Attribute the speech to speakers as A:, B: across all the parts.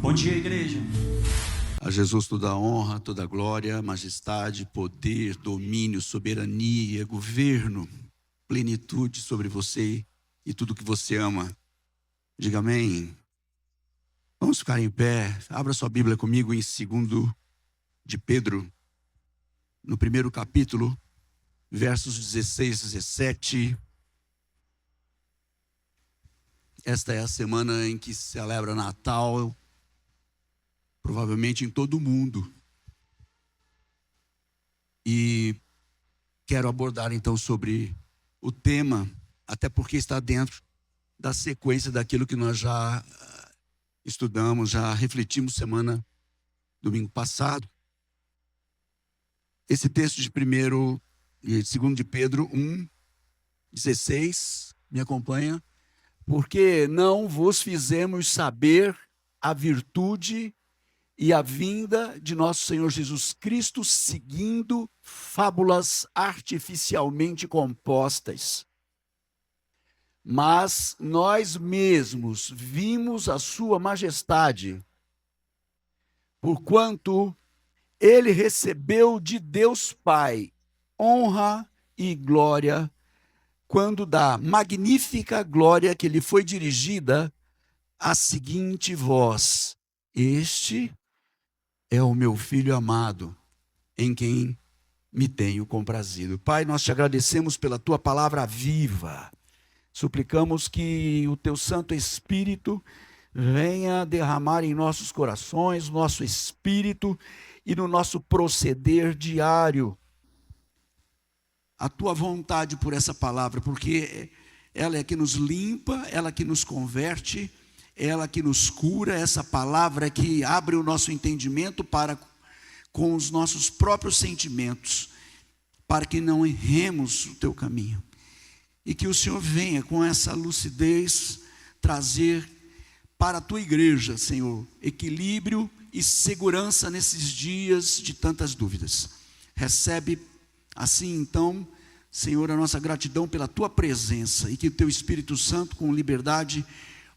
A: Bom dia, igreja.
B: A Jesus toda a honra, toda a glória, majestade, poder, domínio, soberania, governo, plenitude sobre você e tudo que você ama. Diga amém. Vamos ficar em pé. Abra sua Bíblia comigo em 2 de Pedro, no primeiro capítulo, versos 16 e 17. Esta é a semana em que se celebra Natal, provavelmente em todo o mundo. E quero abordar então sobre o tema, até porque está dentro da sequência daquilo que nós já estudamos, já refletimos domingo passado. Esse texto de 1 e 2 de Pedro 1:16, me acompanha. Porque não vos fizemos saber a virtude e a vinda de nosso Senhor Jesus Cristo, seguindo fábulas artificialmente compostas. Mas nós mesmos vimos a sua majestade, porquanto ele recebeu de Deus Pai honra e glória, quando da magnífica glória que lhe foi dirigida a seguinte voz: este é o meu filho amado, em quem me tenho comprazido. Pai, nós te agradecemos pela tua palavra viva. Suplicamos que o teu Santo Espírito venha derramar em nossos corações, nosso espírito e no nosso proceder diário a tua vontade por essa palavra, porque ela é que nos limpa, ela que nos converte, ela que nos cura. Essa palavra que abre o nosso entendimento para com os nossos próprios sentimentos, para que não erremos o teu caminho. E que o Senhor venha com essa lucidez trazer para a tua igreja, Senhor, equilíbrio e segurança nesses dias de tantas dúvidas. Recebe assim, então, Senhor, a nossa gratidão pela tua presença e que o teu Espírito Santo, com liberdade,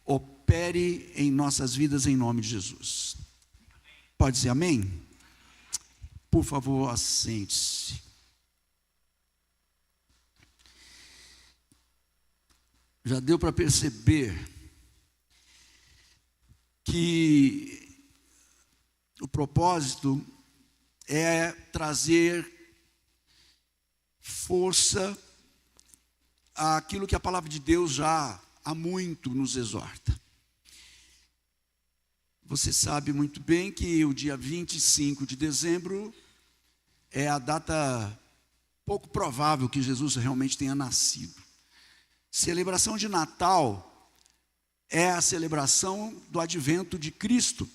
B: opere em nossas vidas, em nome de Jesus. Pode dizer amém? Por favor, assente-se. Já deu para perceber que o propósito é trazer força àquilo que a palavra de Deus já há muito nos exorta. Você sabe muito bem que o dia 25 de dezembro é a data pouco provável que Jesus realmente tenha nascido. Celebração de Natal é a celebração do advento de Cristo.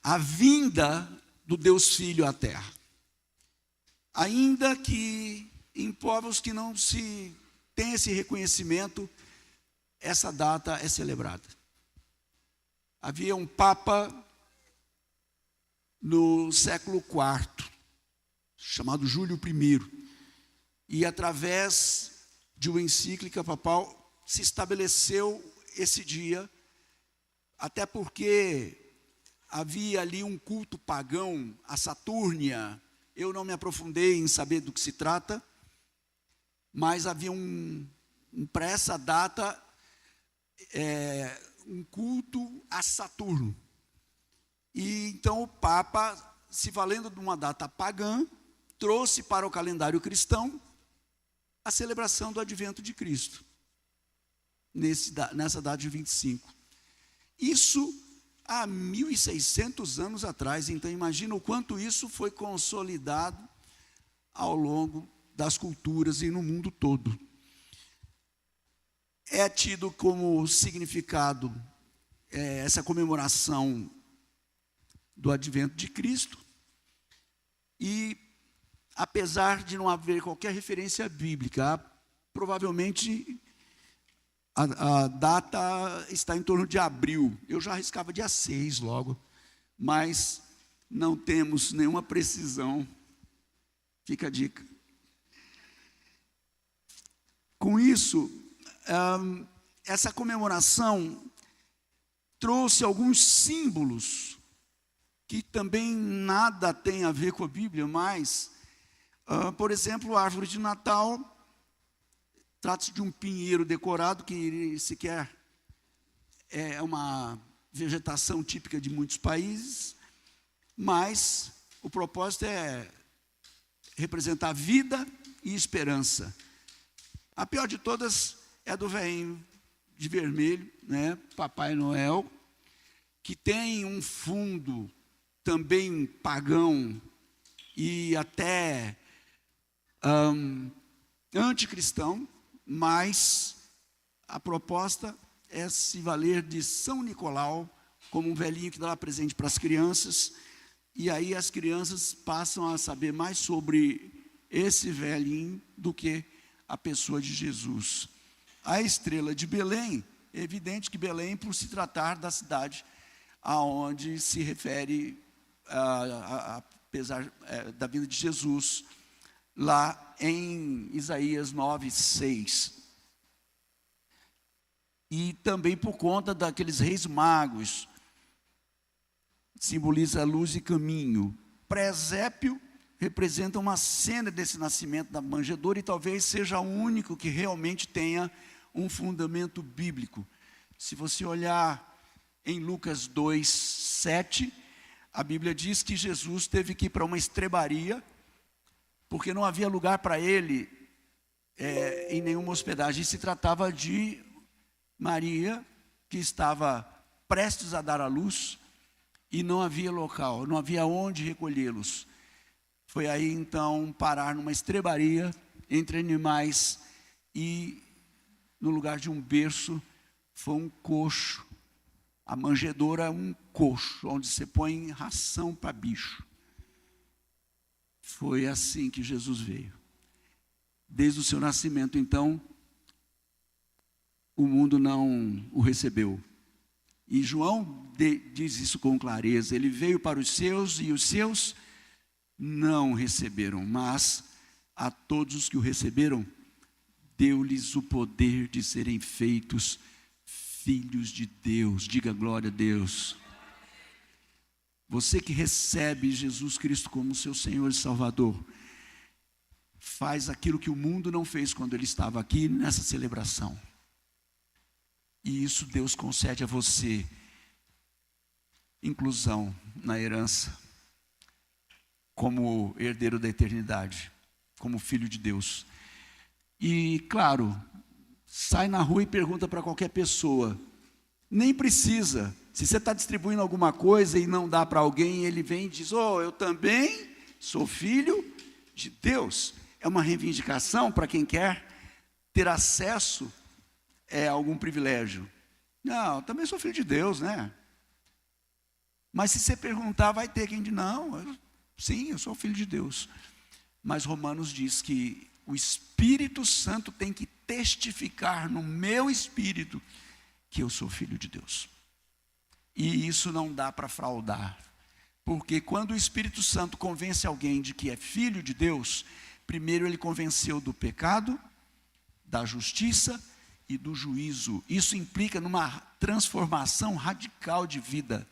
B: A vinda do Deus Filho à Terra. Ainda que em povos que não se tem esse reconhecimento, essa data é celebrada. Havia um Papa no século IV, chamado Júlio I, e através de uma encíclica papal se estabeleceu esse dia, até porque havia ali um culto pagão, a Satúrnia. Eu não me aprofundei em saber do que se trata, mas havia para essa data, um culto a Saturno. E então o Papa, se valendo de uma data pagã, trouxe para o calendário cristão a celebração do advento de Cristo, nessa data de 25. Isso há 1.600 anos atrás. Então imagina o quanto isso foi consolidado ao longo das culturas e no mundo todo. É tido como significado essa comemoração do advento de Cristo, e apesar de não haver qualquer referência bíblica, provavelmente a data está em torno de abril. Eu já arriscava dia 6 logo, mas não temos nenhuma precisão. Fica a dica. Com isso, essa comemoração trouxe alguns símbolos que também nada tem a ver com a Bíblia, mas, por exemplo, a árvore de Natal trata-se de um pinheiro decorado, que sequer é uma vegetação típica de muitos países, mas o propósito é representar vida e esperança. A pior de todas é a do velhinho de vermelho, né, Papai Noel, que tem um fundo também pagão e até anticristão, mas a proposta é se valer de São Nicolau como um velhinho que dá presente para as crianças, e aí as crianças passam a saber mais sobre esse velhinho do que a pessoa de Jesus. A estrela de Belém, é evidente que Belém, por se tratar da cidade aonde se refere, apesar da vinda de Jesus, lá em Isaías 9:6. E também por conta daqueles reis magos, simboliza luz e caminho. Presépio representa uma cena desse nascimento da manjedoura e talvez seja o único que realmente tenha um fundamento bíblico. Se você olhar em Lucas 2:7, a Bíblia diz que Jesus teve que ir para uma estrebaria, porque não havia lugar para ele em nenhuma hospedagem. Se tratava de Maria, que estava prestes a dar à luz, e não havia local, não havia onde recolhê-los. Foi aí então parar numa estrebaria, entre animais, e no lugar de um berço, foi um coxo. A manjedoura é um coxo, onde você põe ração para bicho. Foi assim que Jesus veio. Desde o seu nascimento, então, o mundo não o recebeu. E João diz isso com clareza. Ele veio para os seus e os seus não receberam. Mas a todos os que o receberam, deu-lhes o poder de serem feitos filhos de Deus. Diga glória a Deus. Você que recebe Jesus Cristo como seu Senhor e Salvador, faz aquilo que o mundo não fez quando ele estava aqui nessa celebração. E isso Deus concede a você, inclusão na herança, como herdeiro da eternidade, como filho de Deus. E claro, sai na rua e pergunta para qualquer pessoa, nem precisa, se você está distribuindo alguma coisa e não dá para alguém, ele vem e diz, eu também sou filho de Deus. É uma reivindicação para quem quer ter acesso a algum privilégio. Não, eu também sou filho de Deus, né? Mas se você perguntar, vai ter quem diz, não, sim, eu sou filho de Deus. Mas Romanos diz que o Espírito Santo tem que testificar no meu espírito que eu sou filho de Deus. E isso não dá para fraudar. Porque quando o Espírito Santo convence alguém de que é filho de Deus, primeiro ele convenceu do pecado, da justiça e do juízo. Isso implica numa transformação radical de vida.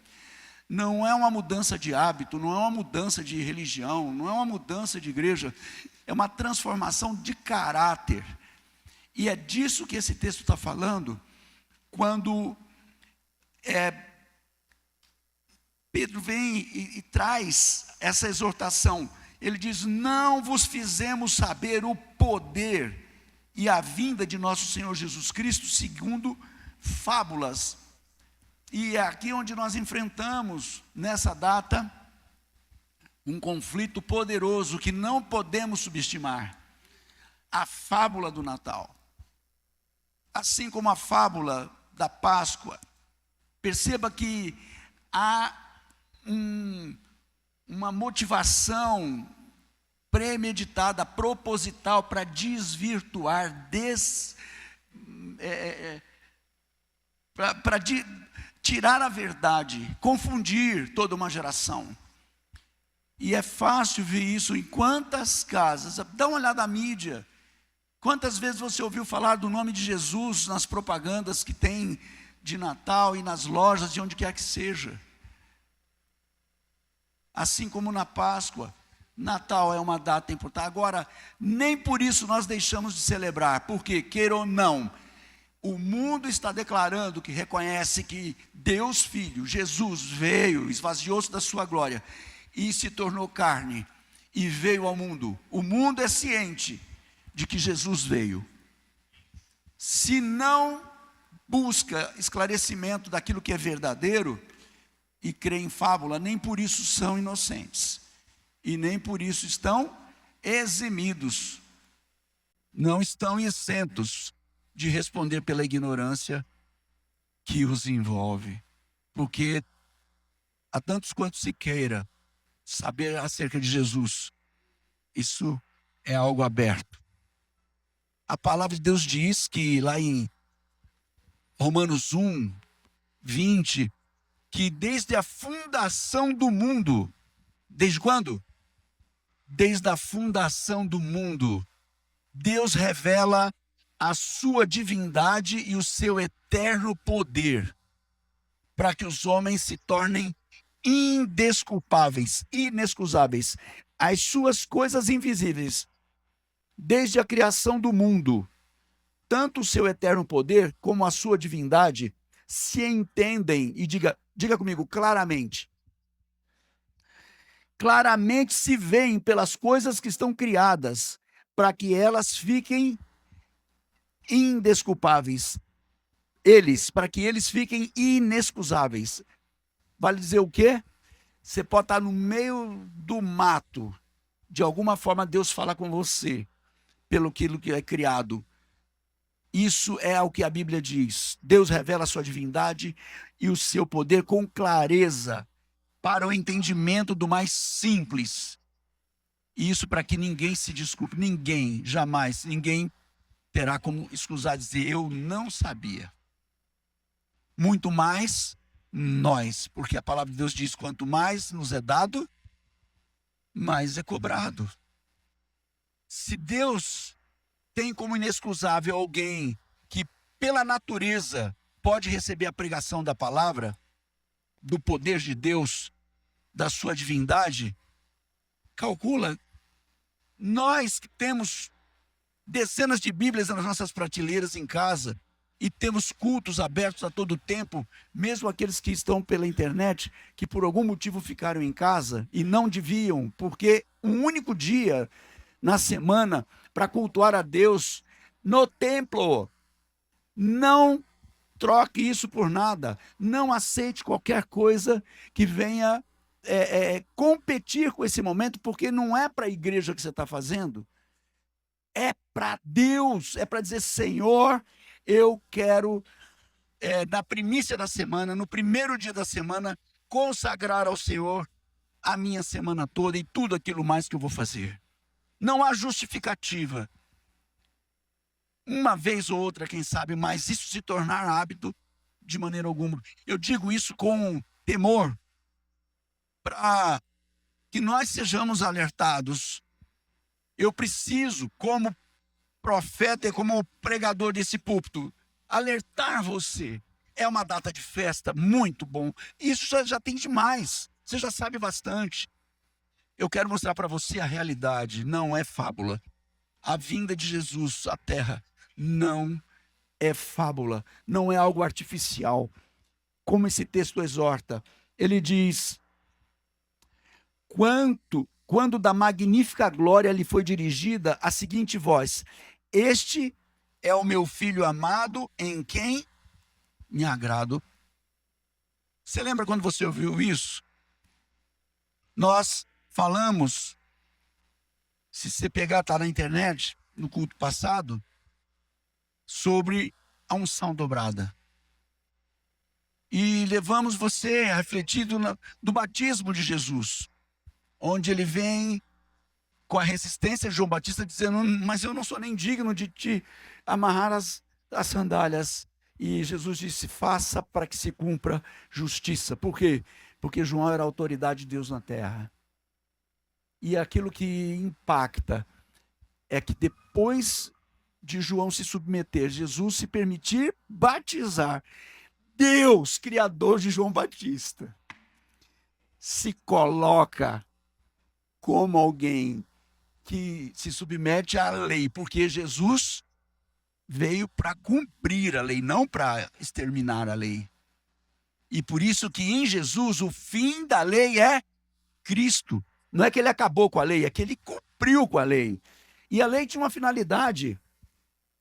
B: Não é uma mudança de hábito, não é uma mudança de religião, não é uma mudança de igreja, é uma transformação de caráter. E é disso que esse texto está falando, quando Pedro vem e traz essa exortação. Ele diz, não vos fizemos saber o poder e a vinda de nosso Senhor Jesus Cristo segundo fábulas. E é aqui onde nós enfrentamos, nessa data, um conflito poderoso que não podemos subestimar. A fábula do Natal. Assim como a fábula da Páscoa. Perceba que há uma motivação premeditada, proposital, para desvirtuar, para tirar a verdade, confundir toda uma geração. E é fácil ver isso em quantas casas. Dá uma olhada na mídia. Quantas vezes você ouviu falar do nome de Jesus nas propagandas que tem de Natal e nas lojas, de onde quer que seja? Assim como na Páscoa, Natal é uma data importante. Agora, nem por isso nós deixamos de celebrar, porque, queira ou não, o mundo está declarando que reconhece que Deus Filho, Jesus, veio, esvaziou-se da sua glória e se tornou carne e veio ao mundo. O mundo é ciente de que Jesus veio. Se não busca esclarecimento daquilo que é verdadeiro e crê em fábula, nem por isso são inocentes e nem por isso estão eximidos, não estão isentos de responder pela ignorância que os envolve, porque há tantos quanto se queira saber acerca de Jesus, isso é algo aberto. A palavra de Deus diz que lá em Romanos 1, 20, que desde a fundação do mundo, desde quando? Desde a fundação do mundo, Deus revela a sua divindade e o seu eterno poder, para que os homens se tornem indesculpáveis, inexcusáveis. As suas coisas invisíveis, desde a criação do mundo, tanto o seu eterno poder como a sua divindade, se entendem, e diga comigo, claramente. Claramente se veem pelas coisas que estão criadas, para que elas fiquem indesculpáveis. Para que eles fiquem inexcusáveis. Vale dizer o quê? Você pode estar no meio do mato, de alguma forma Deus fala com você, pelo que é criado. Isso é o que a Bíblia diz. Deus revela a sua divindade e o seu poder com clareza, para o entendimento do mais simples. E isso para que ninguém se desculpe, ninguém, jamais, ninguém terá como escusar dizer, eu não sabia. Muito mais nós, porque a palavra de Deus diz, quanto mais nos é dado, mais é cobrado. Se Deus tem como inexcusável alguém que, pela natureza, pode receber a pregação da palavra, do poder de Deus, da sua divindade, calcula, nós que temos dezenas de Bíblias nas nossas prateleiras em casa, e temos cultos abertos a todo tempo, mesmo aqueles que estão pela internet, que por algum motivo ficaram em casa e não deviam, porque um único dia na semana para cultuar a Deus no templo. Não troque isso por nada. Não aceite qualquer coisa que venha competir com esse momento, porque não é para a igreja que você está fazendo. É para Deus, é para dizer, Senhor, eu quero, na primícia da semana, no primeiro dia da semana, consagrar ao Senhor a minha semana toda e tudo aquilo mais que eu vou fazer. Não há justificativa. Uma vez ou outra, quem sabe, mas isso se tornar hábito de maneira alguma. Eu digo isso com temor, para que nós sejamos alertados. Eu preciso, como profeta e como pregador desse púlpito, alertar você. É uma data de festa, muito bom. Isso já tem demais. Você já sabe bastante. Eu quero mostrar para você a realidade, não é fábula. A vinda de Jesus à terra não é fábula, não é algo artificial. Como esse texto exorta, ele diz, quando da magnífica glória lhe foi dirigida a seguinte voz, este é o meu filho amado, em quem me agrado. Você lembra quando você ouviu isso? Nós falamos, se você pegar, está na internet, no culto passado, sobre a unção dobrada. E levamos você a refletir do batismo de Jesus, onde ele vem com a resistência de João Batista, dizendo, mas eu não sou nem digno de te amarrar as sandálias. E Jesus disse, faça para que se cumpra justiça. Por quê? Porque João era a autoridade de Deus na terra. E aquilo que impacta é que depois de João se submeter, Jesus se permitir batizar, Deus, criador de João Batista, se coloca como alguém que se submete à lei, porque Jesus veio para cumprir a lei, não para exterminar a lei. E por isso que em Jesus o fim da lei é Cristo. Não é que ele acabou com a lei, é que ele cumpriu com a lei. E a lei tinha uma finalidade: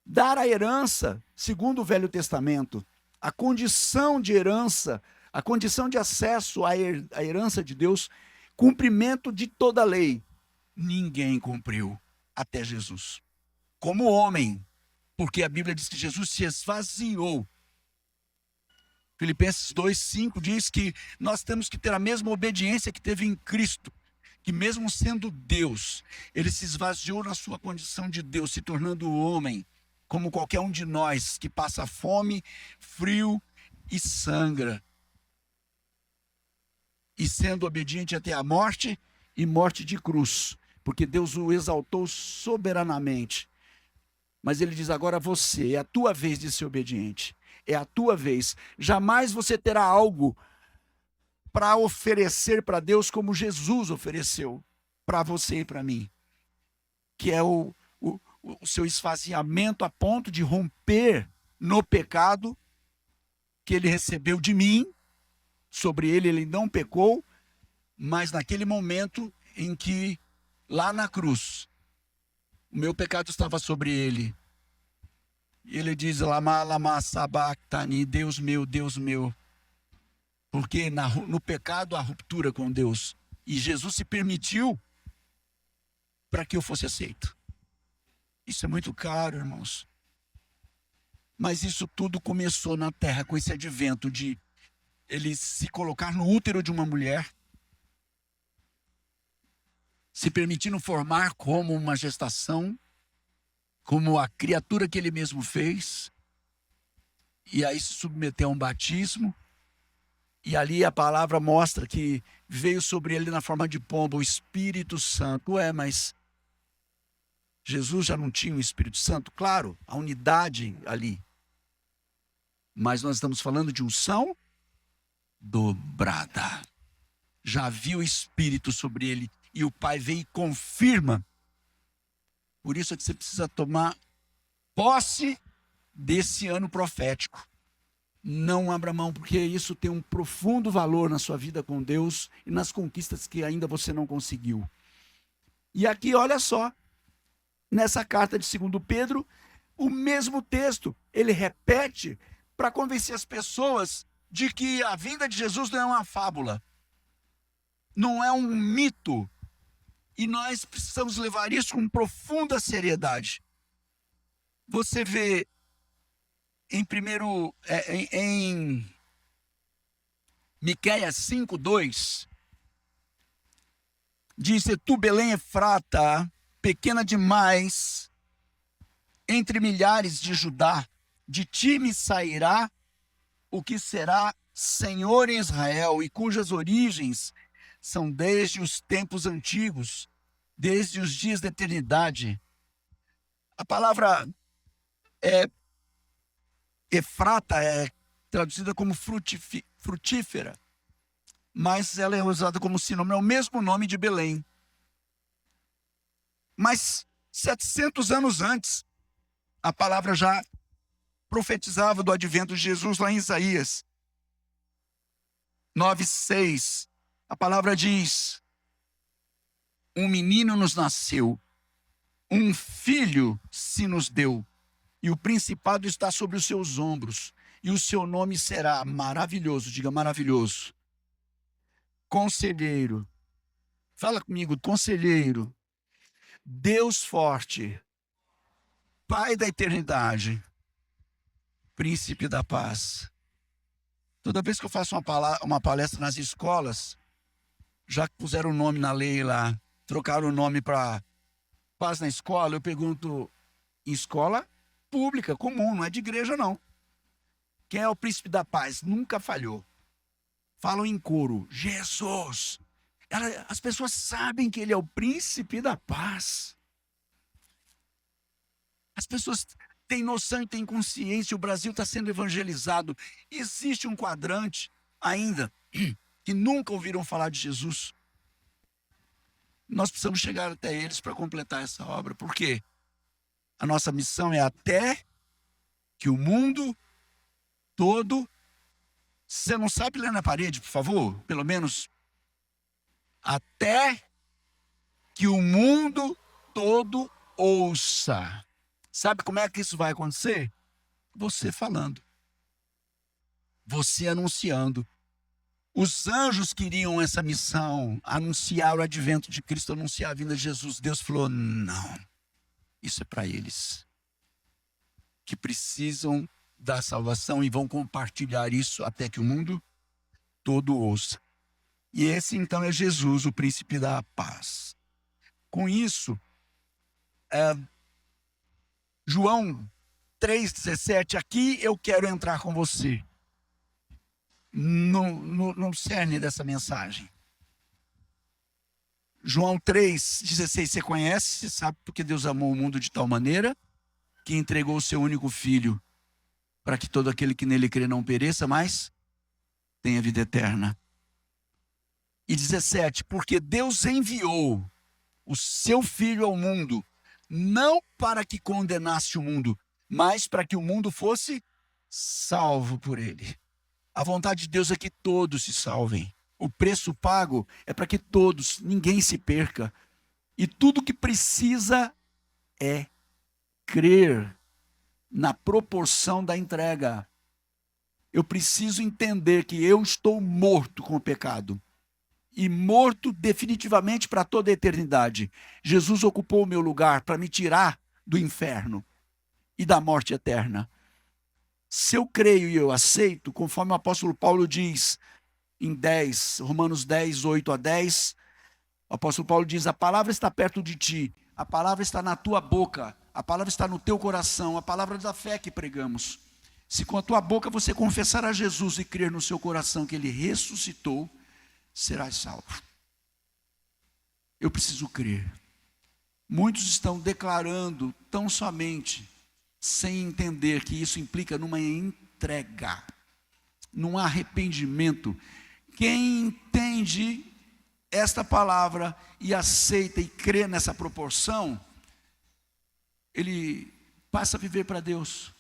B: dar a herança, segundo o Velho Testamento, a condição de herança, a condição de acesso à herança de Deus, cumprimento de toda a lei. Ninguém cumpriu até Jesus. Como homem, porque a Bíblia diz que Jesus se esvaziou. Filipenses 2:5 diz que nós temos que ter a mesma obediência que teve em Cristo, que mesmo sendo Deus, ele se esvaziou na sua condição de Deus, se tornando homem, como qualquer um de nós, que passa fome, frio e sangra. E sendo obediente até a morte, e morte de cruz, porque Deus o exaltou soberanamente. Mas ele diz: agora você, é a tua vez de ser obediente. É a tua vez. Jamais você terá algo para oferecer para Deus como Jesus ofereceu para você e para mim, que é o seu esvaziamento a ponto de romper no pecado que ele recebeu de mim. Sobre ele não pecou, mas naquele momento em que, lá na cruz, o meu pecado estava sobre ele. E ele diz: Lama, lama, sabachthani, Deus meu, Deus meu. Porque no pecado há ruptura com Deus. E Jesus se permitiu para que eu fosse aceito. Isso é muito caro, irmãos. Mas isso tudo começou na terra com esse advento de ele se colocar no útero de uma mulher, se permitindo formar como uma gestação, como a criatura que ele mesmo fez, e aí se submeteu a um batismo, e ali a palavra mostra que veio sobre ele na forma de pomba o Espírito Santo. Mas Jesus já não tinha o Espírito Santo? Claro, a unidade ali. Mas nós estamos falando de unção dobrada. Já viu o Espírito sobre ele, e o Pai vem e confirma. Por isso é que você precisa tomar posse desse ano profético. Não abra mão, porque isso tem um profundo valor na sua vida com Deus e nas conquistas que ainda você não conseguiu. E aqui, olha só, nessa carta de 2 Pedro, o mesmo texto, ele repete para convencer as pessoas de que a vinda de Jesus não é uma fábula, não é um mito, e nós precisamos levar isso com profunda seriedade. Você vê em Miqueias 5:2, diz: tu, Belém Efrata, pequena demais entre milhares de Judá, de ti me sairá o que será Senhor em Israel, e cujas origens são desde os tempos antigos, desde os dias da eternidade. A palavra Efrata é traduzida como frutífera, mas ela é usada como sinônimo, é o mesmo nome de Belém. Mas 700 anos antes, a palavra já profetizava do advento de Jesus lá em Isaías 9:6. A palavra diz: um menino nos nasceu, um filho se nos deu, e o principado está sobre os seus ombros, e o seu nome será maravilhoso. Diga: maravilhoso. Conselheiro. Fala comigo: conselheiro. Deus forte. Pai da eternidade. Príncipe da paz. Toda vez que eu faço uma palestra nas escolas, já que puseram o nome na lei lá, trocaram o nome para paz na escola, eu pergunto: em escola pública, comum, não é de igreja não. Quem é o príncipe da paz? Nunca falhou. Falam em coro: Jesus. As pessoas sabem que ele é o príncipe da paz. As pessoas têm noção e têm consciência, o Brasil está sendo evangelizado. Existe um quadrante ainda que nunca ouviram falar de Jesus. Nós precisamos chegar até eles para completar essa obra. Por quê? A nossa missão é até que o mundo todo... Você não sabe ler na parede, por favor? Pelo menos. Até que o mundo todo ouça. Sabe como é que isso vai acontecer? Você falando. Você anunciando. Os anjos queriam essa missão, anunciar o advento de Cristo, anunciar a vinda de Jesus. Deus falou, não, isso é para eles, que precisam da salvação e vão compartilhar isso até que o mundo todo ouça. E esse então é Jesus, o príncipe da paz. Com isso, João 3,17, aqui eu quero entrar com você. No cerne dessa mensagem. João 3,16, você conhece, você sabe, porque Deus amou o mundo de tal maneira que entregou o seu único filho para que todo aquele que nele crê não pereça, mas tenha vida eterna. E 17, porque Deus enviou o seu filho ao mundo, não para que condenasse o mundo, mas para que o mundo fosse salvo por ele. A vontade de Deus é que todos se salvem. O preço pago é para que todos, ninguém se perca. E tudo que precisa é crer na proporção da entrega. Eu preciso entender que eu estou morto com o pecado. E morto definitivamente para toda a eternidade. Jesus ocupou o meu lugar para me tirar do inferno e da morte eterna. Se eu creio e eu aceito, conforme o apóstolo Paulo diz em Romanos 10, 8 a 10, o apóstolo Paulo diz, a palavra está perto de ti, a palavra está na tua boca, a palavra está no teu coração, a palavra da fé que pregamos. Se com a tua boca você confessar a Jesus e crer no seu coração que ele ressuscitou, serás salvo. Eu preciso crer. Muitos estão declarando tão somente, sem entender que isso implica numa entrega, num arrependimento. Quem entende esta palavra e aceita e crê nessa proporção, ele passa a viver para Deus.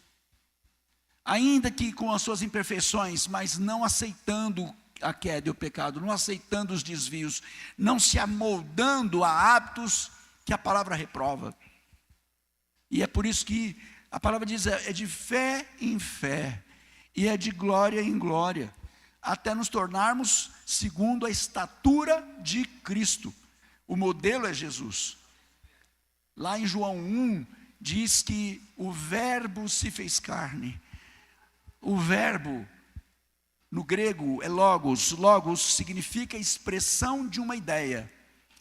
B: Ainda que com as suas imperfeições, mas não aceitando a queda e o pecado, não aceitando os desvios, não se amoldando a hábitos que a palavra reprova. E é por isso que a palavra diz, é de fé em fé, e é de glória em glória, até nos tornarmos segundo a estatura de Cristo. O modelo é Jesus. Lá em João 1, diz que o verbo se fez carne. O verbo, no grego, é logos. Logos significa expressão de uma ideia.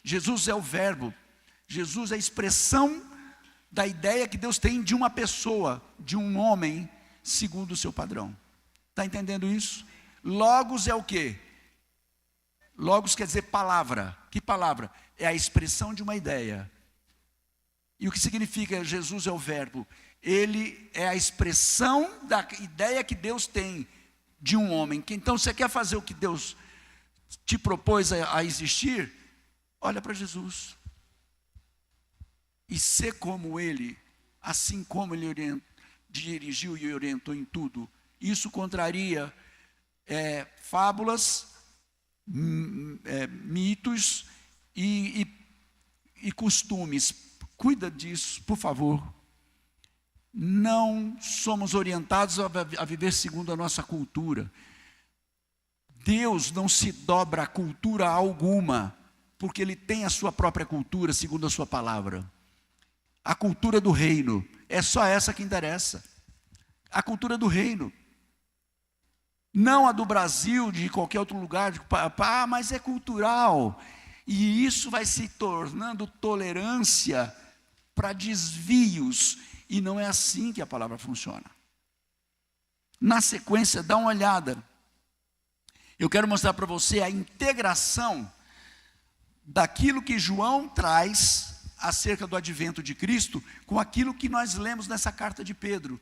B: Jesus é o verbo. Jesus é a expressão da ideia que Deus tem de uma pessoa, de um homem, segundo o seu padrão. Está entendendo isso? Logos é o quê? Logos quer dizer palavra. Que palavra? É a expressão de uma ideia. E o que significa Jesus é o verbo? Ele é a expressão da ideia que Deus tem de um homem. Então você quer fazer o que Deus te propôs a existir? Olha para Jesus. E ser como ele, assim como ele dirigiu e orientou em tudo. Isso contraria fábulas, mitos e costumes. Cuida disso, por favor. Não somos orientados a viver segundo a nossa cultura. Deus não se dobra a cultura alguma, porque Ele tem a sua própria cultura, segundo a sua palavra. A cultura do reino, é só essa que interessa. A cultura do reino. Não a do Brasil, de qualquer outro lugar, mas é cultural. E isso vai se tornando tolerância para desvios. E não é assim que a palavra funciona. Na sequência, dá uma olhada. Eu quero mostrar para você a integração daquilo que João traz acerca do advento de Cristo com aquilo que nós lemos nessa carta de Pedro.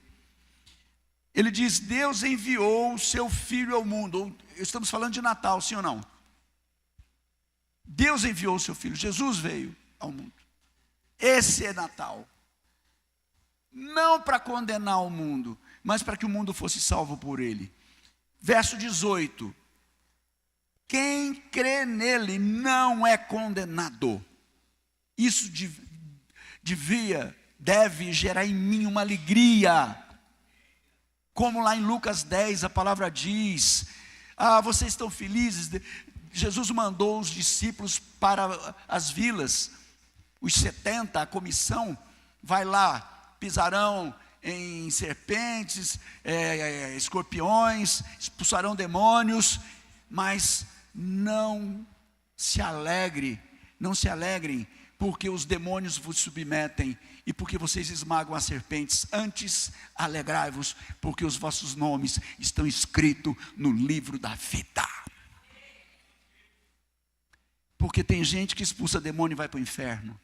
B: Ele diz: Deus enviou o seu Filho ao mundo. Estamos falando de Natal, sim ou não? Deus enviou o seu Filho, Jesus veio ao mundo. Esse é Natal. Não para condenar o mundo, mas para que o mundo fosse salvo por ele. Verso 18. Quem crê nele não é condenado. Isso deve gerar em mim uma alegria. Como lá em Lucas 10 a palavra diz: vocês estão felizes? Jesus mandou os discípulos para as vilas, os 70, a comissão, vai lá, pisarão em serpentes, escorpiões, expulsarão demônios, mas não se alegrem, porque os demônios vos submetem e porque vocês esmagam as serpentes. Antes, alegrai-vos, porque os vossos nomes estão escritos no livro da vida. Porque tem gente que expulsa demônio e vai para o inferno.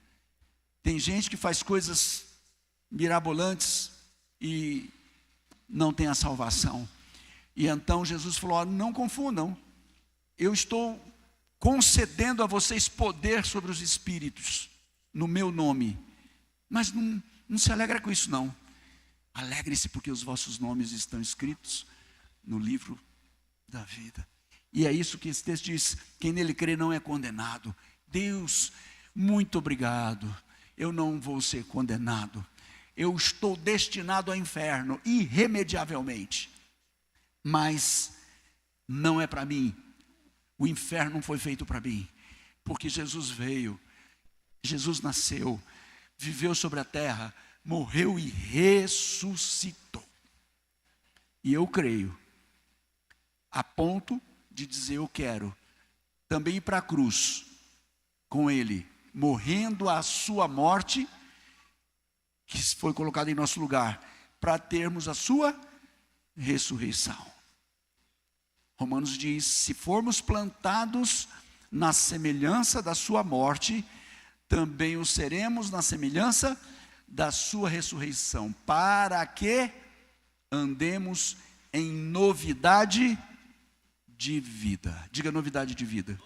B: Tem gente que faz coisas mirabolantes e não tem a salvação. E então Jesus falou: não confundam, eu estou concedendo a vocês poder sobre os espíritos, no meu nome. Mas não se alegra com isso não. Alegre-se porque os vossos nomes estão escritos no livro da vida. E é isso que esse texto diz: quem nele crê não é condenado. Deus, muito obrigado, eu não vou ser condenado. Eu estou destinado ao inferno, irremediavelmente. Mas não é para mim. O inferno não foi feito para mim. Porque Jesus veio, Jesus nasceu, viveu sobre a terra, morreu e ressuscitou. E eu creio, a ponto de dizer: eu quero também ir para a cruz com ele, morrendo a sua morte, que foi colocada em nosso lugar, para termos a sua ressurreição. Romanos diz: se formos plantados na semelhança da sua morte, também o seremos na semelhança da sua ressurreição, para que andemos em novidade de vida. Diga: novidade de vida.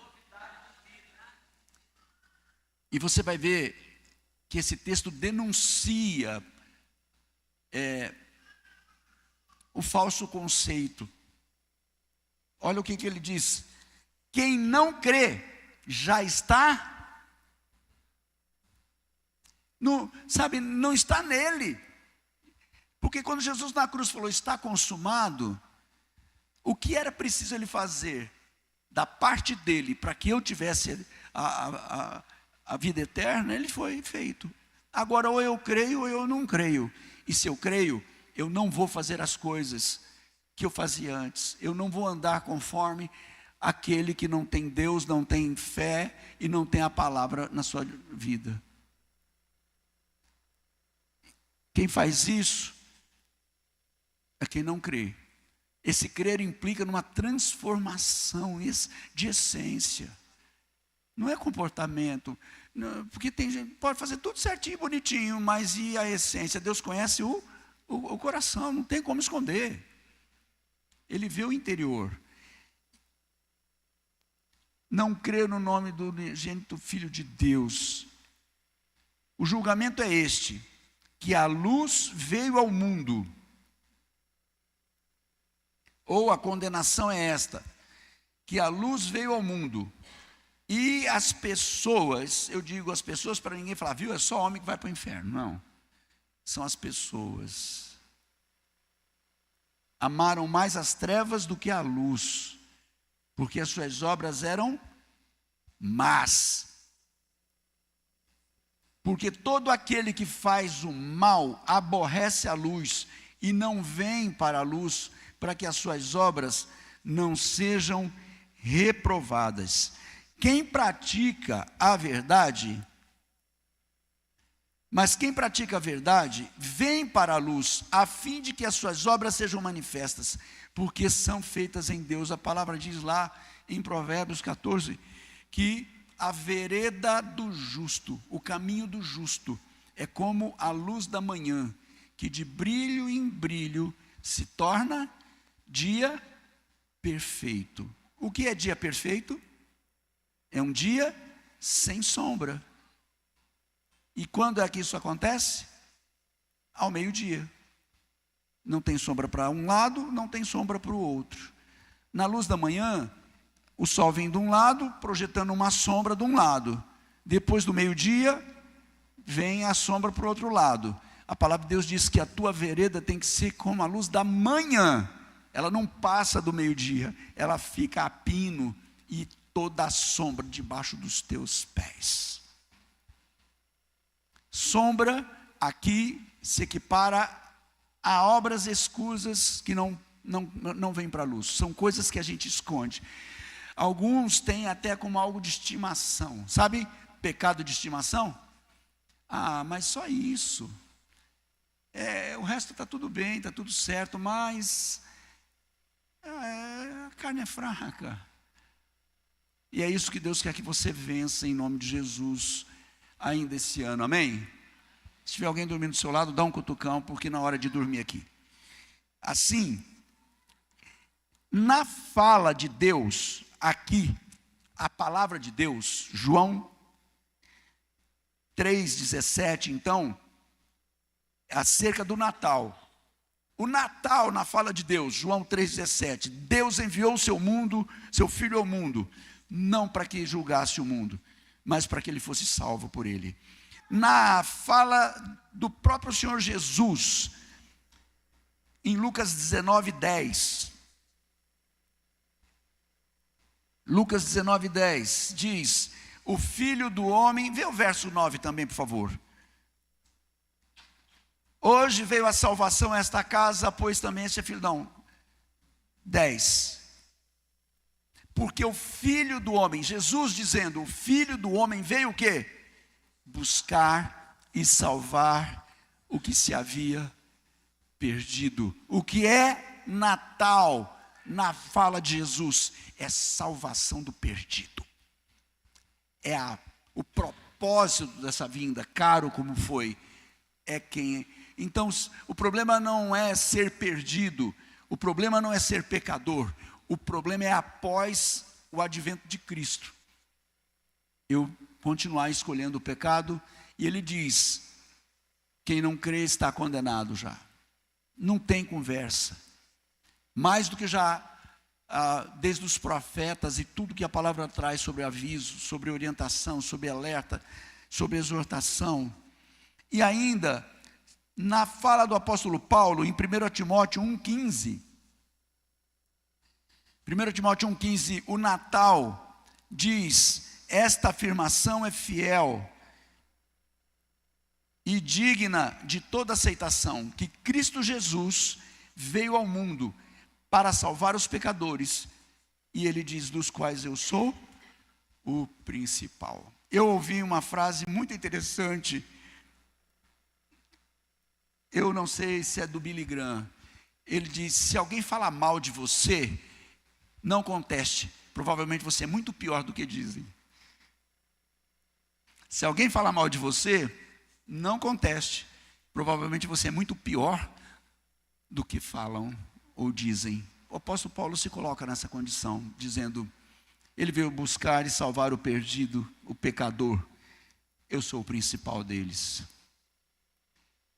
B: E você vai ver que esse texto denuncia o falso conceito. Olha o que ele diz: quem não crê já está, não está nele. Porque quando Jesus na cruz falou: está consumado, o que era preciso ele fazer da parte dele para que eu tivesse a vida eterna, ele foi feito. Agora, ou eu creio ou eu não creio. E se eu creio, eu não vou fazer as coisas que eu fazia antes. Eu não vou andar conforme aquele que não tem Deus, não tem fé e não tem a palavra na sua vida. Quem faz isso é quem não crê. Esse crer implica numa transformação de essência. Não é comportamento. Não, porque tem gente que pode fazer tudo certinho, bonitinho, mas e a essência? Deus conhece o coração, não tem como esconder. Ele vê o interior. Não crê no nome do unigênito Filho de Deus. O julgamento é este: que a luz veio ao mundo. Ou a condenação é esta: que a luz veio ao mundo. E as pessoas, eu digo as pessoas para ninguém falar: viu, é só homem que vai para o inferno. Não. São as pessoas. Amaram mais as trevas do que a luz, porque as suas obras eram más. Porque todo aquele que faz o mal aborrece a luz e não vem para a luz, para que as suas obras não sejam reprovadas. Quem pratica a verdade, mas quem pratica a verdade, vem para a luz, a fim de que as suas obras sejam manifestas, porque são feitas em Deus. A palavra diz lá em Provérbios 14, que a vereda do justo, o caminho do justo, é como a luz da manhã, que de brilho em brilho se torna dia perfeito. O que é dia perfeito? É um dia sem sombra. E quando é que isso acontece? Ao meio-dia. Não tem sombra para um lado, não tem sombra para o outro. Na luz da manhã, o sol vem de um lado, projetando uma sombra de um lado. Depois do meio-dia, vem a sombra para o outro lado. A palavra de Deus diz que a tua vereda tem que ser como a luz da manhã. Ela não passa do meio-dia, ela fica a pino e toda a sombra debaixo dos teus pés. Sombra aqui se equipara a obras escusas que não vêm para a luz. São coisas que a gente esconde. Alguns têm até como algo de estimação. Sabe pecado de estimação? Ah, mas só isso. O resto está tudo bem, está tudo certo, mas a carne é fraca. E é isso que Deus quer que você vença em nome de Jesus ainda esse ano, amém? Se tiver alguém dormindo do seu lado, dá um cutucão, porque na hora de dormir aqui. Assim, na fala de Deus, aqui, a palavra de Deus, João 3,17, então, acerca do Natal. O Natal, na fala de Deus, João 3,17, Deus enviou seu Filho ao mundo, não para que julgasse o mundo, mas para que ele fosse salvo por ele. Na fala do próprio Senhor Jesus, em Lucas 19:10, Lucas 19:10 diz: o Filho do Homem, vê o verso 9 também, por favor. Hoje veio a salvação a esta casa, pois também este é filho. Não, 10. Porque o Filho do Homem, Jesus dizendo, o Filho do Homem veio o quê? Buscar e salvar o que se havia perdido. O que é Natal, na fala de Jesus, é salvação do perdido. É o propósito dessa vinda, caro como foi, é quem... Então, o problema não é ser perdido, o problema não é ser pecador, o problema é após o advento de Cristo. Eu continuar escolhendo o pecado, e ele diz, quem não crê está condenado já. Não tem conversa. Mais do que já, desde os profetas e tudo que a palavra traz sobre aviso, sobre orientação, sobre alerta, sobre exortação. E ainda, na fala do apóstolo Paulo, em 1 Timóteo 1,15, 1 Timóteo 1,15, o Natal diz, esta afirmação é fiel e digna de toda aceitação, que Cristo Jesus veio ao mundo para salvar os pecadores, e ele diz, dos quais eu sou o principal. Eu ouvi uma frase muito interessante, eu não sei se é do Billy Graham, ele diz, se alguém falar mal de você, não conteste, provavelmente você é muito pior do que dizem. Se alguém falar mal de você, não conteste, provavelmente você é muito pior do que falam ou dizem. O apóstolo Paulo se coloca nessa condição, dizendo, ele veio buscar e salvar o perdido, o pecador, eu sou o principal deles.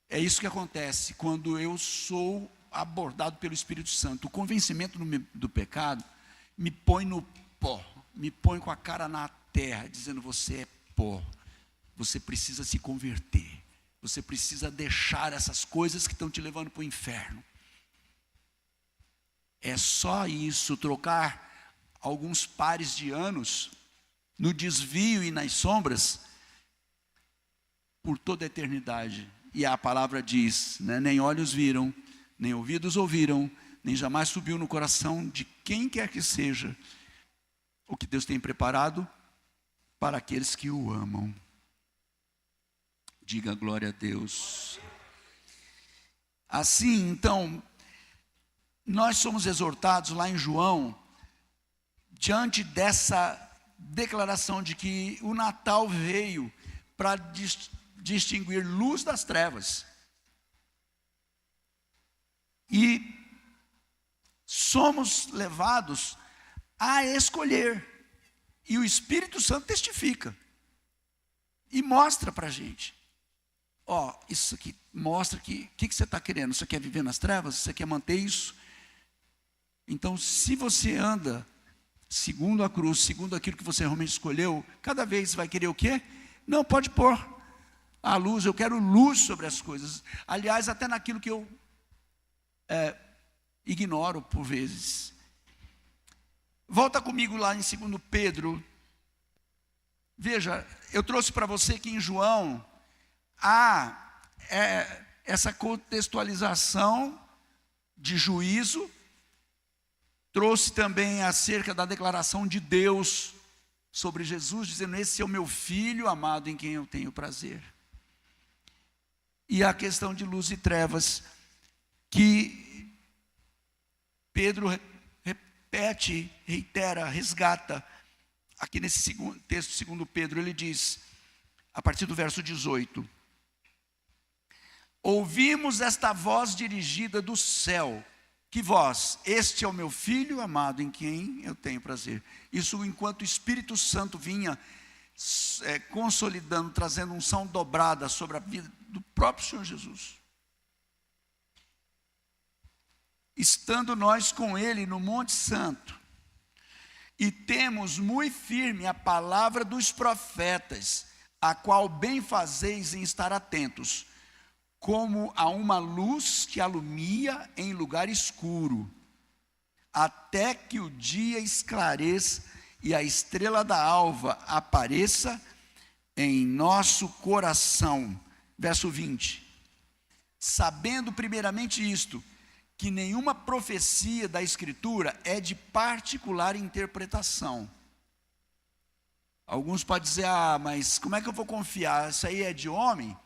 B: É isso que acontece quando eu sou abordado pelo Espírito Santo. O convencimento do pecado me põe no pó, me põe com a cara na terra, dizendo, você é pó, você precisa se converter, você precisa deixar essas coisas que estão te levando para o inferno. É só isso, trocar alguns pares de anos no desvio e nas sombras por toda a eternidade. E a palavra diz, né, nem olhos viram, nem ouvidos ouviram, nem jamais subiu no coração de quem quer que seja o que Deus tem preparado para aqueles que o amam. Diga glória a Deus. Assim, então, nós somos exortados lá em João, diante dessa declaração de que o Natal veio para distinguir luz das trevas. E somos levados a escolher. E o Espírito Santo testifica. E mostra para a gente. Ó, isso aqui mostra que o que você está querendo? Você quer viver nas trevas? Você quer manter isso? Então, se você anda segundo a cruz, segundo aquilo que você realmente escolheu, cada vez vai querer o quê? Não, pode pôr a luz, eu quero luz sobre as coisas. Aliás, até naquilo que eu ignoro por vezes. Volta comigo lá em 2 Pedro. Veja, eu trouxe para você que em João há essa contextualização de juízo. Trouxe também acerca da declaração de Deus sobre Jesus, dizendo: esse é o meu filho amado em quem eu tenho prazer. E a questão de luz e trevas, que Pedro repete, reitera, resgata. Aqui nesse texto, segundo Pedro, ele diz, a partir do verso 18: ouvimos esta voz dirigida do céu. Que voz? Este é o meu filho amado em quem eu tenho prazer. Isso enquanto o Espírito Santo vinha consolidando, trazendo unção dobrada sobre a vida do próprio Senhor Jesus. Estando nós com ele no Monte Santo, e temos muito firme a palavra dos profetas, a qual bem fazeis em estar atentos, como a uma luz que alumia em lugar escuro, até que o dia esclareça e a estrela da alva apareça em nosso coração. Verso 20. Sabendo primeiramente isto, que nenhuma profecia da Escritura é de particular interpretação. Alguns podem dizer: ah, mas como é que eu vou confiar? Isso aí é de homem?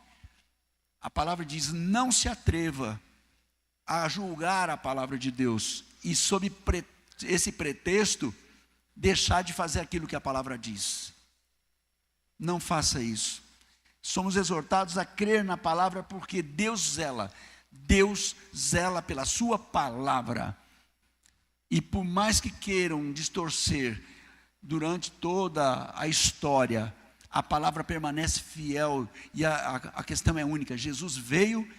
B: A palavra diz: não se atreva a julgar a palavra de Deus, e sob esse pretexto, deixar de fazer aquilo que a palavra diz. Não faça isso. Somos exortados a crer na palavra, porque Deus zela pela sua palavra. E por mais que queiram distorcer durante toda a história, a palavra permanece fiel, e a questão é única. Jesus veio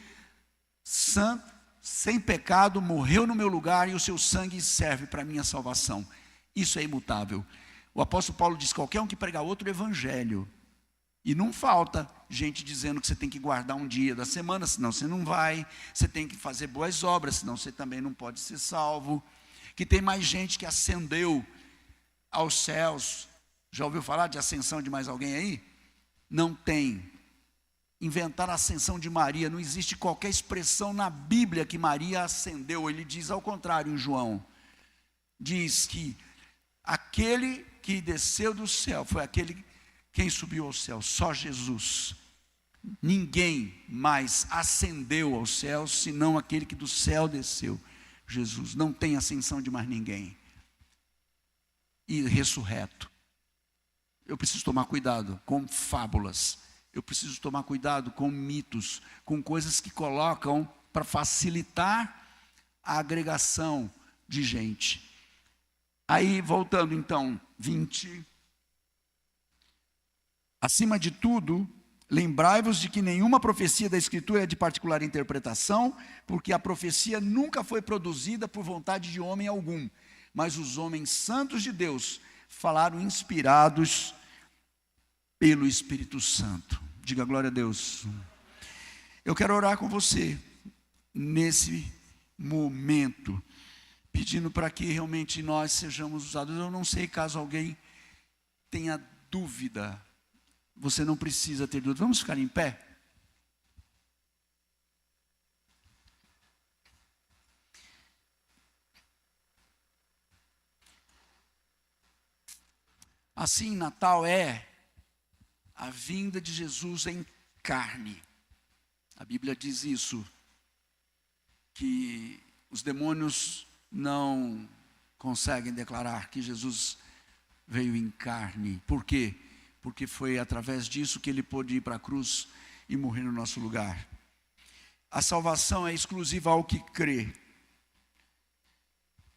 B: santo, sem pecado, morreu no meu lugar, e o seu sangue serve para a minha salvação. Isso é imutável. O apóstolo Paulo diz: qualquer um que pregar outro evangelho. E não falta gente dizendo que você tem que guardar um dia da semana, senão você não vai. Você tem que fazer boas obras, senão você também não pode ser salvo. Que tem mais gente que ascendeu aos céus. Já ouviu falar de ascensão de mais alguém aí? Não tem. Inventaram a ascensão de Maria. Não existe qualquer expressão na Bíblia que Maria ascendeu. Ele diz ao contrário em João. Diz que aquele que desceu do céu foi aquele quem subiu ao céu, só Jesus. Ninguém mais ascendeu aos céus, senão aquele que do céu desceu, Jesus. Não tem ascensão de mais ninguém. E ressurreto. Eu preciso tomar cuidado com fábulas. Eu preciso tomar cuidado com mitos, com coisas que colocam para facilitar a agregação de gente. Aí, voltando então, 20. Acima de tudo, lembrai-vos de que nenhuma profecia da Escritura é de particular interpretação, porque a profecia nunca foi produzida por vontade de homem algum, mas os homens santos de Deus falaram inspirados pelo Espírito Santo. Diga glória a Deus. Eu quero orar com você nesse momento, pedindo para que realmente nós sejamos usados. Eu não sei, caso alguém tenha dúvida, você não precisa ter dúvida. Vamos ficar em pé? Assim, Natal é a vinda de Jesus em carne. A Bíblia diz isso, que os demônios não conseguem declarar que Jesus veio em carne. Por quê? Porque foi através disso que ele pôde ir para a cruz e morrer no nosso lugar. A salvação é exclusiva ao que crê.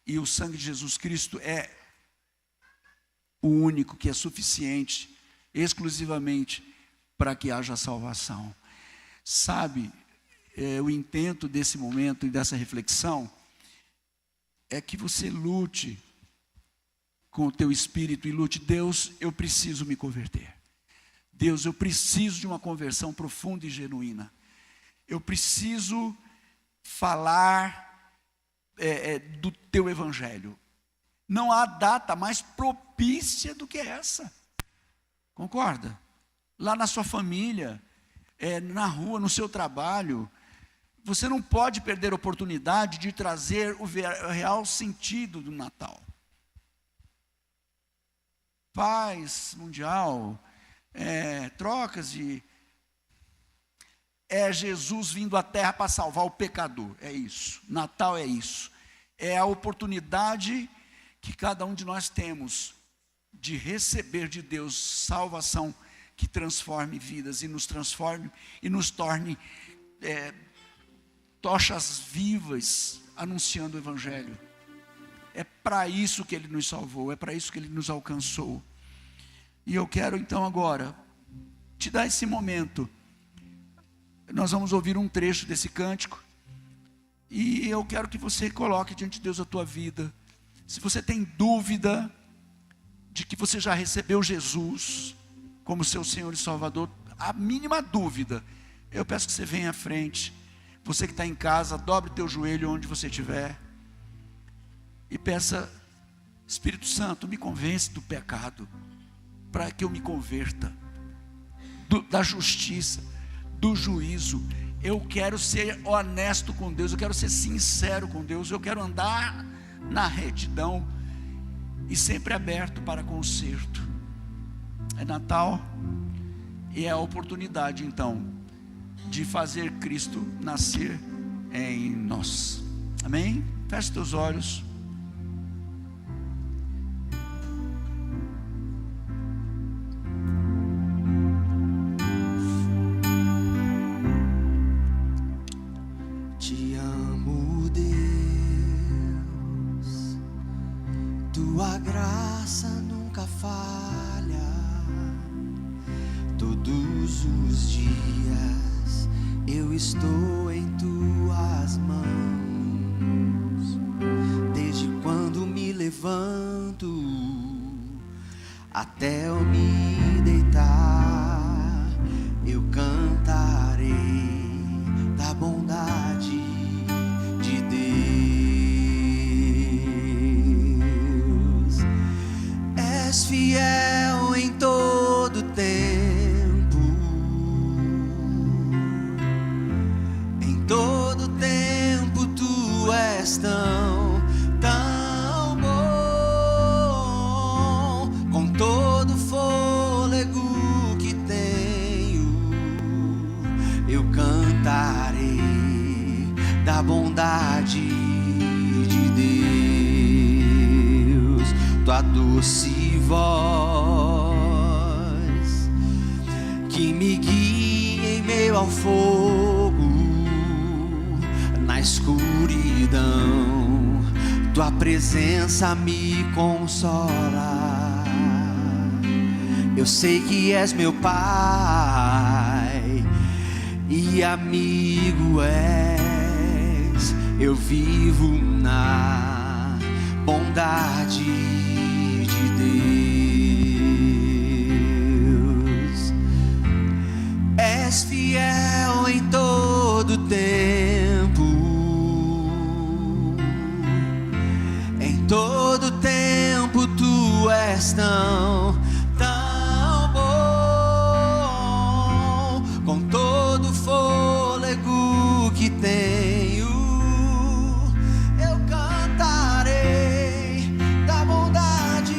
B: E o sangue de Jesus Cristo é o único que é suficiente, exclusivamente, para que haja salvação. Sabe, o intento desse momento e dessa reflexão é que você lute com o teu espírito e lute: Deus, eu preciso me converter. Deus, eu preciso de uma conversão profunda e genuína. Eu preciso falar do teu evangelho. Não há data mais propícia do que essa. Concorda? Lá na sua família, na rua, no seu trabalho, você não pode perder a oportunidade de trazer o real sentido do Natal. Paz mundial, trocas de... É Jesus vindo à terra para salvar o pecador, é isso. Natal é isso. É a oportunidade que cada um de nós temos de receber de Deus salvação que transforme vidas e nos transforme e nos torne tochas vivas anunciando o evangelho. É para isso que Ele nos salvou, é para isso que Ele nos alcançou. E eu quero então agora te dar esse momento. Nós vamos ouvir um trecho desse cântico, e eu quero que você coloque diante de Deus a tua vida. Se você tem dúvida de que você já recebeu Jesus como seu Senhor e Salvador, a mínima dúvida, eu peço que você venha à frente. Você que está em casa, dobre o teu joelho onde você estiver e peça: Espírito Santo, me convence do pecado, para que eu me converta, da justiça, do juízo. Eu quero ser honesto com Deus, eu quero ser sincero com Deus, eu quero andar na retidão e sempre aberto para conserto. É Natal e é a oportunidade então de fazer Cristo nascer em nós. Amém? Feche teus olhos.
A: Tua graça nunca falha. Todos os dias eu estou em tuas mãos. Desde quando me levanto até eu me deitar, eu cantarei da bondade de Deus. És fiel em todo tempo, em todo tempo tu és tão bom. Com todo fôlego que tenho, eu cantarei da bondade de Deus. Tua doce voz que me guia em meio ao fogo, na escuridão, tua presença me consola. Eu sei que és meu Pai e amigo és. Eu vivo na bondade de Deus. És fiel em todo tempo, em todo tempo tu és tão bom. Com todo fôlego que tenho, eu cantarei da bondade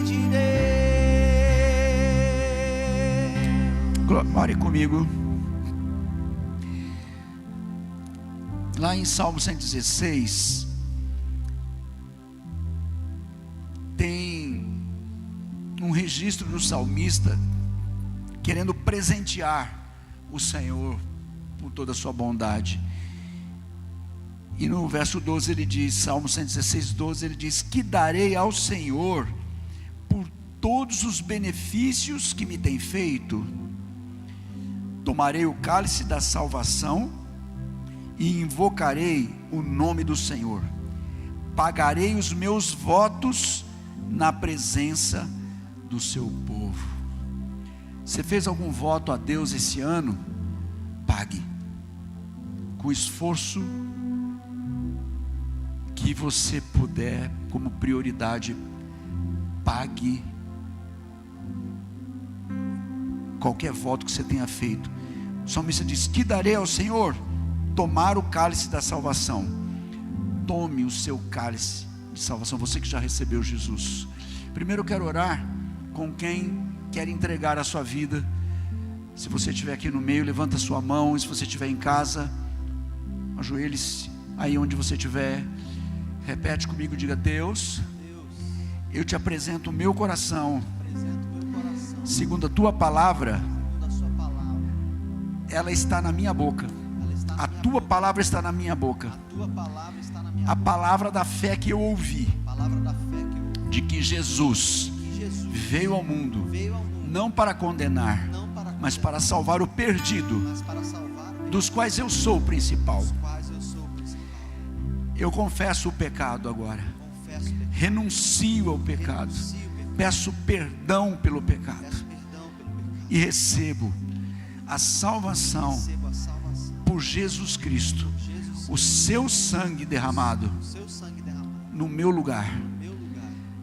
A: de Deus.
B: Ore comigo. Lá em Salmo 116 tem um registro do salmista querendo presentear o Senhor por toda a sua bondade. E no verso 12 ele diz, Salmo 116, 12, ele diz: que darei ao Senhor por todos os benefícios que me tem feito? Tomarei o cálice da salvação e invocarei o nome do Senhor. Pagarei os meus votos na presença do seu povo. Você fez algum voto a Deus esse ano? Pague com esforço que você puder, como prioridade. Pague qualquer voto que você tenha feito. O salmista diz: que darei ao Senhor? Tomar o cálice da salvação. Tome o seu cálice de salvação, você que já recebeu Jesus. Primeiro eu quero orar com quem quer entregar a sua vida. Se você estiver aqui no meio, levanta a sua mão. E se você estiver em casa, ajoelhe-se aí onde você estiver. Repete comigo, diga: Deus, eu te apresento o meu coração, segundo a tua palavra. Ela está na minha boca. A tua palavra está na minha boca. A palavra da fé que eu ouvi, de que Jesus veio ao mundo, não para condenar, mas para salvar o perdido, dos quais eu sou o principal. Eu confesso o pecado agora, renuncio ao pecado, peço perdão pelo pecado e recebo a salvação por Jesus Cristo, o seu sangue derramado no meu lugar.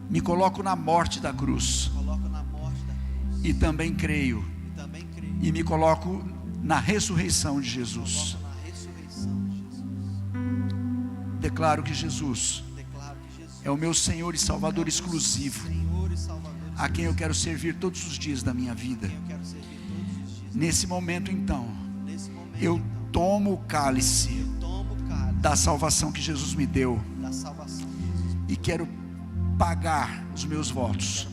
B: Me coloco na morte da cruz e também creio e me coloco na ressurreição de Jesus. Declaro que Jesus é o meu Senhor e Salvador exclusivo, a quem eu quero servir todos os dias da minha vida. Nesse momento então, eu tomo o cálice da salvação que Jesus me deu e quero pagar os meus votos,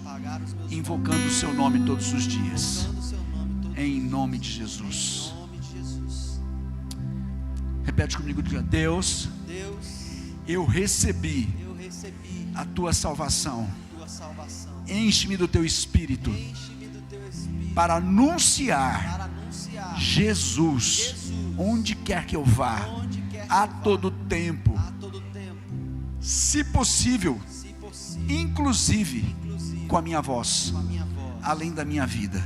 B: invocando o seu nome todos os dias, em nome de Jesus. Repete comigo, diga: Deus, eu recebi a tua salvação. Enche-me do teu Espírito para anunciar Jesus onde quer que eu vá, a todo tempo, se possível, inclusive com a minha voz, além da minha vida.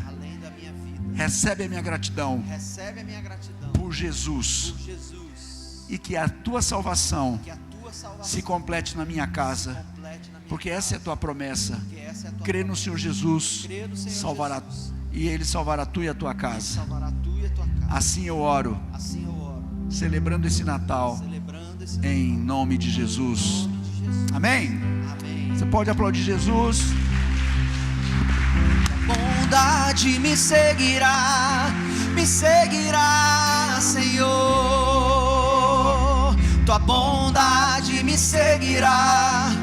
B: Recebe a minha gratidão por Jesus, e que a tua salvação se complete na minha casa, porque essa é a tua promessa. Crê no Senhor Jesus, salvará, e Ele salvará tu e a tua casa. Assim eu oro, celebrando esse Natal, em nome de Jesus. Amém? Você pode aplaudir Jesus.
A: Bondade me seguirá, Senhor. Tua bondade me seguirá,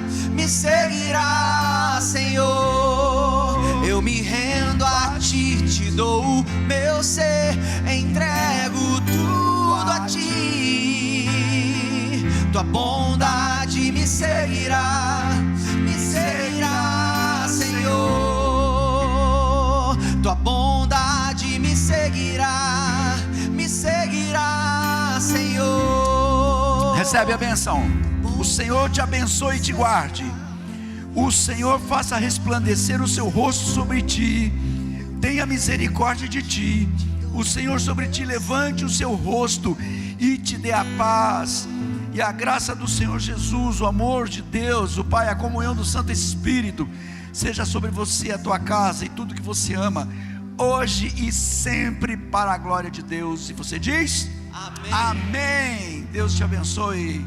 A: Senhor. Eu me rendo a ti, te dou o meu ser, entrego tudo a ti. Tua bondade me seguirá, Senhor. Tua bondade me seguirá, Senhor.
B: Recebe a bênção. O Senhor te abençoe e te guarde. O Senhor faça resplandecer o seu rosto sobre ti, tenha misericórdia de ti. O Senhor sobre ti levante o seu rosto e te dê a paz. E a graça do Senhor Jesus, o amor de Deus, o Pai, a comunhão do Santo Espírito, seja sobre você, a tua casa e tudo que você ama, hoje e sempre, para a glória de Deus. E você diz: amém. Amém. Deus te abençoe.